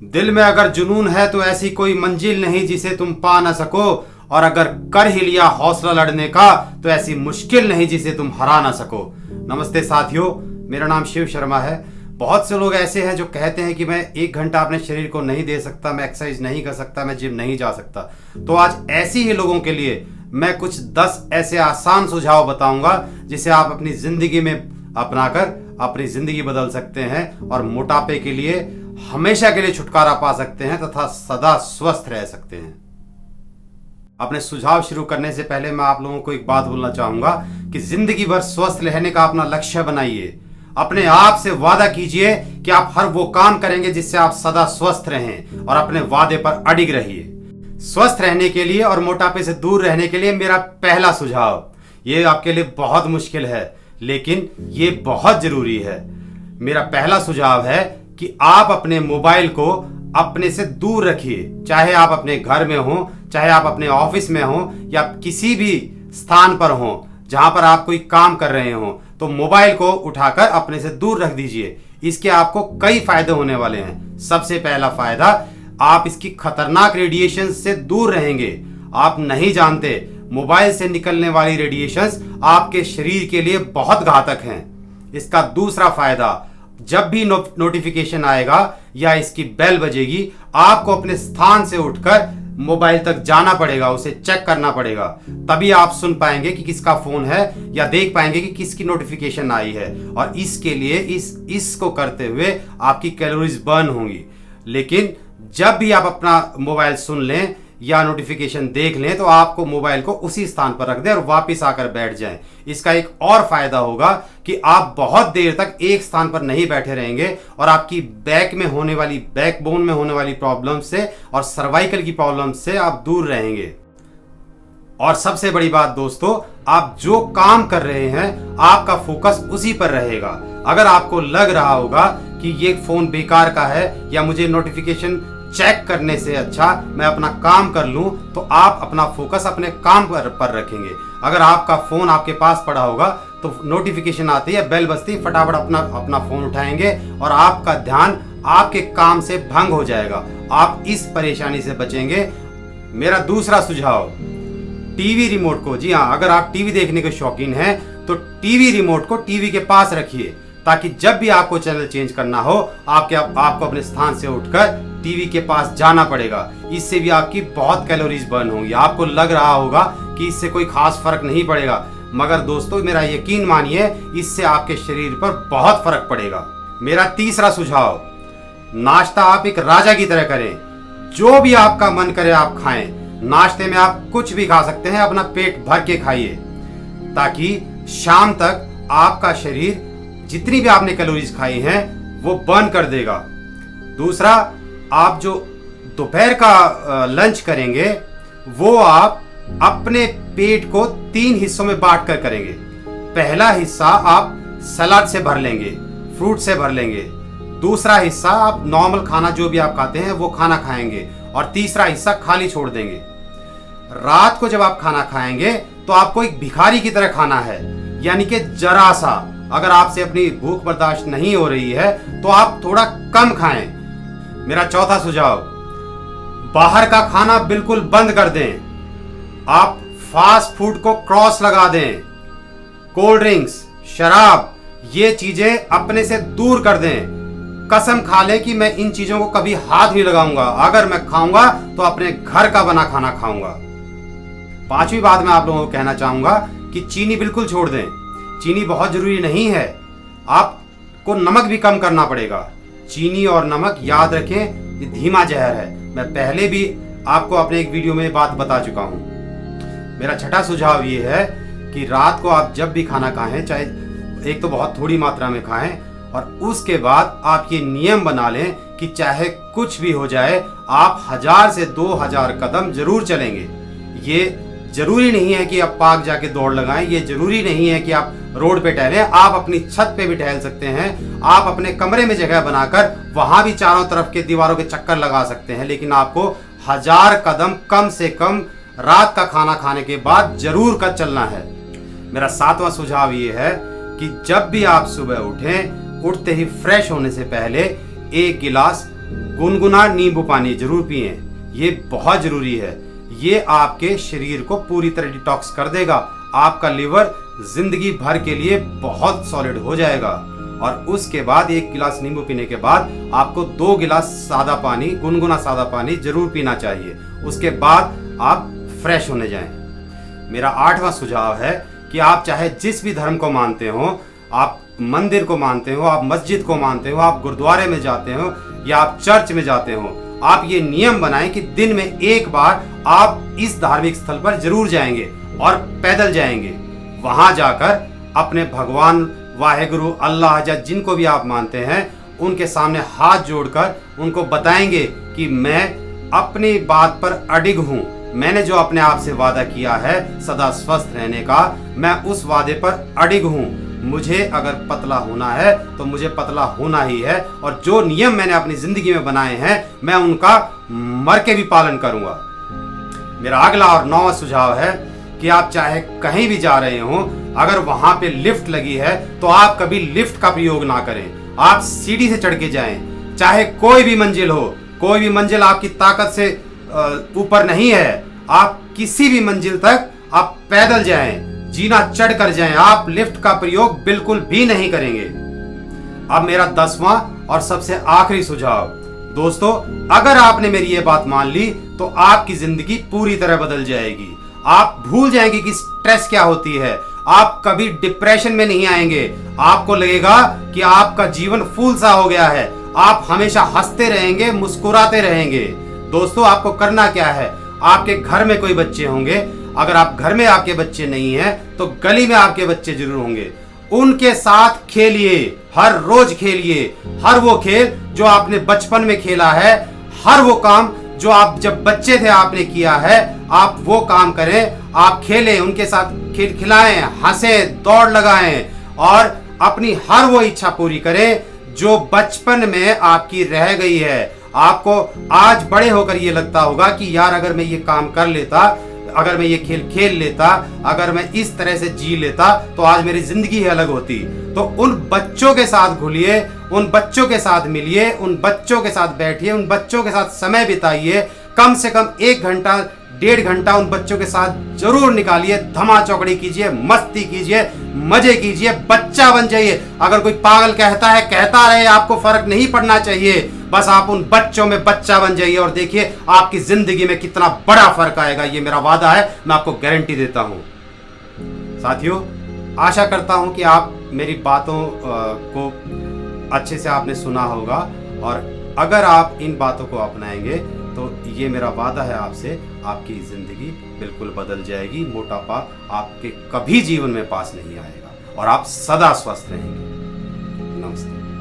दिल में अगर जुनून है तो ऐसी कोई मंजिल नहीं जिसे तुम पा ना सको, और अगर कर ही लिया हौसला लड़ने का तो ऐसी मुश्किल नहीं जिसे तुम हरा ना सको। नमस्ते साथियों, मेरा नाम शिव शर्मा है। बहुत से लोग ऐसे हैं जो कहते हैं कि मैं 1 घंटा अपने शरीर को नहीं दे सकता, मैं एक्सरसाइज नहीं कर सकता, मैं जिम नहीं जा सकता। तो आज ऐसी ही लोगों के लिए मैं कुछ 10 ऐसे आसान सुझाव बताऊंगा जिसे आप अपनी जिंदगी में अपनाकर अपनी जिंदगी बदल सकते हैं और मोटापे के लिए हमेशा के लिए छुटकारा पा सकते हैं तथा सदा स्वस्थ रह सकते हैं। अपने सुझाव शुरू करने से पहले मैं आप लोगों को एक बात बोलना चाहूंगा कि जिंदगी भर स्वस्थ रहने का अपना लक्ष्य बनाइए। अपने आप से वादा कीजिए कि आप हर वो काम करेंगे जिससे आप सदा स्वस्थ रहें और अपने वादे पर अडिग रहिए। स्वस्थ रहने के लिए और मोटापे से दूर रहने के लिए मेरा पहला सुझाव, ये आपके लिए बहुत मुश्किल है लेकिन ये बहुत जरूरी है। मेरा पहला सुझाव है कि आप अपने मोबाइल को अपने से दूर रखिए। चाहे आप अपने घर में हो, चाहे आप अपने ऑफिस में हो या किसी भी स्थान पर हो जहां पर आप कोई काम कर रहे हो, तो मोबाइल को उठाकर अपने से दूर रख दीजिए। इसके आपको कई फायदे होने वाले हैं। सबसे पहला फायदा, आप इसकी खतरनाक रेडिएशन से दूर रहेंगे। आप नहीं जानते मोबाइल से निकलने वाली रेडिएशंस आपके शरीर के लिए बहुत घातक हैं। इसका दूसरा फायदा, जब भी नोटिफिकेशन आएगा या इसकी बेल बजेगी, आपको अपने स्थान से उठकर मोबाइल तक जाना पड़ेगा, उसे चेक करना पड़ेगा। तभी आप सुन पाएंगे कि किसका फोन है या देख पाएंगे कि किसकी नोटिफिकेशन आई है। और इसके लिए इसको करते हुए आपकी कैलोरीज बर्न होंगी। लेकिन जब भी आप अपना मोबाइल सुन लें या नोटिफिकेशन देख लें तो आपको मोबाइल को उसी स्थान पर रख दें और वापस आकर बैठ जाएं। इसका एक और फायदा होगा कि आप बहुत देर तक एक स्थान पर नहीं बैठे रहेंगे और आपकी बैकबोन में होने वाली प्रॉब्लम से और सर्वाइकल की प्रॉब्लम से आप दूर रहेंगे। और सबसे बड़ी बात दोस्तों, आप जो काम कर रहे हैं आपका फोकस उसी पर रहेगा। अगर आपको लग रहा होगा कि ये फोन बेकार का है या मुझे नोटिफिकेशन चेक करने से अच्छा मैं अपना काम कर लूं, तो आप अपना फोकस अपने काम पर रखेंगे। अगर आपका फोन आपके पास पड़ा होगा तो नोटिफिकेशन आती है, बेल बजती, फटाफट अपना फोन उठाएंगे और आपका ध्यान आपके काम से भंग हो जाएगा। आप इस परेशानी से बचेंगे। मेरा दूसरा सुझाव, टीवी रिमोट को, जी हाँ, अगर आप टीवी देखने के शौकीन हैं तो टीवी रिमोट को टीवी के पास रखिए, ताकि जब भी आपको चैनल चेंज करना हो आपको अपने स्थान से उठकर टीवी के पास जाना पड़ेगा। इससे भी आपकी बहुत कैलोरीज बर्न होंगी। आपको लग रहा होगा कि इससे कोई खास फर्क नहीं पड़ेगा, मगर दोस्तों मेरा यकीन मानिए, इससे आपके शरीर पर बहुत फर्क पड़ेगा। मेरा तीसरा सुझाव, नाश्ता आप एक राजा की तरह करें। जो भी आपका मन करे आप खाएं। नाश्ते में आप कुछ भी खा सकते हैं, अपना पेट भर के खाइए, ताकि शाम तक आपका शरीर जितनी भी आपने कैलोरीज खाई हैं वो बर्न कर देगा। दूसरा, आप जो दोपहर का लंच करेंगे वो आप अपने पेट को 3 हिस्सों में बांट कर करेंगे। पहला हिस्सा आप सलाद से भर लेंगे, फ्रूट से भर लेंगे। दूसरा हिस्सा आप नॉर्मल खाना जो भी आप खाते हैं वो खाना खाएंगे और तीसरा हिस्सा खाली छोड़ देंगे। रात को जब आप खाना खाएंगे तो आपको एक भिखारी की तरह खाना है, यानी कि जरा सा। अगर आपसे अपनी भूख बर्दाश्त नहीं हो रही है तो आप थोड़ा कम खाएं। मेरा चौथा सुझाव, बाहर का खाना बिल्कुल बंद कर दें। आप फास्ट फूड को क्रॉस लगा दें। कोल्ड ड्रिंक्स, शराब, ये चीजें अपने से दूर कर दें। कसम खा लें कि मैं इन चीजों को कभी हाथ नहीं लगाऊंगा। अगर मैं खाऊंगा तो अपने घर का बना खाना खाऊंगा। पांचवी बात मैं आप लोगों को कहना चाहूंगा कि चीनी बिल्कुल छोड़ दें। चीनी बहुत जरूरी नहीं है, आपको नमक भी कम करना पड़ेगा। चीनी और नमक, याद रखें, ये धीमा जहर है। मैं पहले भी आपको अपने एक वीडियो में बात बता चुका हूं। मेरा छठा सुझाव ये है कि रात को आप जब भी खाना खाएं, चाहे एक तो बहुत थोड़ी मात्रा में खाएं, और उसके बाद आप ये नियम बना लें कि चाहे कुछ भी हो जाए आप 1000 से 2000 कदम जरूर चलेंगे। ये जरूरी नहीं है कि आप पार्क जाके दौड़ लगाएं, ये जरूरी नहीं है कि आप रोड पे टहलें, आप अपनी छत पे भी टहल सकते हैं। आप अपने कमरे में जगह बनाकर वहां भी चारों तरफ के दीवारों के चक्कर लगा सकते हैं, लेकिन आपको 1000 कदम कम से कम रात का खाना खाने के बाद जरूर कर चलना है। मेरा 7वां सुझाव ये है कि जब भी आप सुबह उठें, उठते ही फ्रेश होने से पहले 1 गिलास गुनगुना नींबू पानी जरूर पिएं, ये बहुत जरूरी है। ये आपके शरीर को पूरी तरह डिटॉक्स कर देगा। आपका लिवर जिंदगी भर के लिए बहुत सॉलिड हो जाएगा। और उसके बाद 1 गिलास नींबू पीने के बाद आपको 2 गिलास सादा पानी, गुनगुना सादा पानी जरूर पीना चाहिए। उसके बाद आप फ्रेश होने जाएं। मेरा 8वां सुझाव है कि आप चाहे जिस भी धर्म को मानते हो, आप मंदिर को मानते हो, आप मस्जिद को मानते हो, आप गुरुद्वारे में जाते हो या आप चर्च में जाते हो, आप ये नियम बनाएं कि दिन में 1 बार आप इस धार्मिक स्थल पर जरूर जाएंगे और पैदल जाएंगे। वहां जाकर अपने भगवान, वाहेगुरु, अल्लाह या जिनको भी आप मानते हैं, उनके सामने हाथ जोड़कर उनको बताएंगे कि मैं अपनी बात पर अडिग हूं। मैंने जो अपने आप से वादा किया है सदा स्वस्थ रहने का, मैं उस वादे पर अडिग हूं। मुझे अगर पतला होना है तो मुझे पतला होना ही है, और जो नियम मैंने अपनी जिंदगी में बनाए हैं मैं उनका मर के भी पालन करूंगा। मेरा अगला और 9वां सुझाव है कि आप चाहे कहीं भी जा रहे हो, अगर वहां पे लिफ्ट लगी है तो आप कभी लिफ्ट का प्रयोग ना करें। आप सीढ़ी से चढ़ के जाएं। चाहे कोई भी मंजिल हो, कोई भी मंजिल आपकी ताकत से ऊपर नहीं है, आप किसी भी मंजिल तक आप पैदल जाएं, जीना चढ़ कर जाएं। आप लिफ्ट का प्रयोग बिल्कुल भी नहीं करेंगे। अब मेरा 10वां और सबसे आखिरी सुझाव, दोस्तों, अगर आपने मेरी ये बात मान ली तो आपकी जिंदगी पूरी तरह बदल जाएगी। आप भूल जाएंगे कि स्ट्रेस क्या होती है। आप कभी डिप्रेशन में नहीं आएंगे। आपको लगेगा कि आपका जीवन फूल सा हो गया है। आप हमेशा हंसते रहेंगे, मुस्कुराते रहेंगे। दोस्तों, आपको करना क्या है? आपके घर में कोई बच्चे होंगे, अगर आप घर में आपके बच्चे नहीं हैं तो गली में आपके बच्चे जरूर होंगे। उनके साथ खेलिए, हर रोज खेलिए। हर वो खेल जो आपने बचपन में खेला है, हर वो काम जो आप जब बच्चे थे आपने किया है, आप वो काम करें। आप खेलें, उनके साथ खेल खिलाएं, हंसें, दौड़ लगाएं और अपनी हर वो इच्छा पूरी करें जो बचपन में आपकी रह गई है। आपको आज बड़े होकर ये लगता होगा कि यार अगर मैं ये काम कर लेता, अगर मैं ये खेल खेल लेता, अगर मैं इस तरह से जी लेता तो आज मेरी जिंदगी ही अलग होती। तो उन बच्चों के साथ घुलिए, उन बच्चों के साथ मिलिए, उन बच्चों के साथ बैठिए, उन बच्चों के साथ समय बिताइए। कम से कम 1 घंटा 1.5 घंटा उन बच्चों के साथ जरूर निकालिए। धमा चौकड़ी कीजिए, मस्ती कीजिए, मजे कीजिए, बच्चा बन जाइए। अगर कोई पागल कहता है कहता रहे, आपको फर्क नहीं पड़ना चाहिए। बस आप उन बच्चों में बच्चा बन जाइए और देखिए आपकी जिंदगी में कितना बड़ा फर्क आएगा। ये मेरा वादा है, मैं आपको गारंटी देता हूं। साथियों, आशा करता हूं कि आप मेरी बातों को अच्छे से आपने सुना होगा, और अगर आप इन बातों को अपनाएंगे तो ये मेरा वादा है आपसे, आपकी जिंदगी बिल्कुल बदल जाएगी। मोटापा आपके कभी जीवन में पास नहीं आएगा और आप सदा स्वस्थ रहेंगे। नमस्ते।